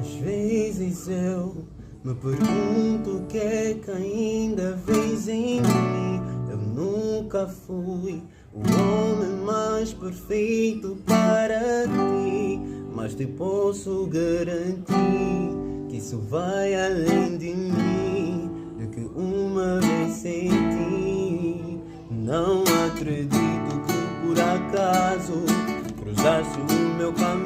Às vezes eu me pergunto o que é que ainda vês em mim. Eu nunca fui o homem mais perfeito para ti, mas te posso garantir que isso vai além de mim, do que uma vez senti. Não acredito que por acaso cruzaste o meu caminho.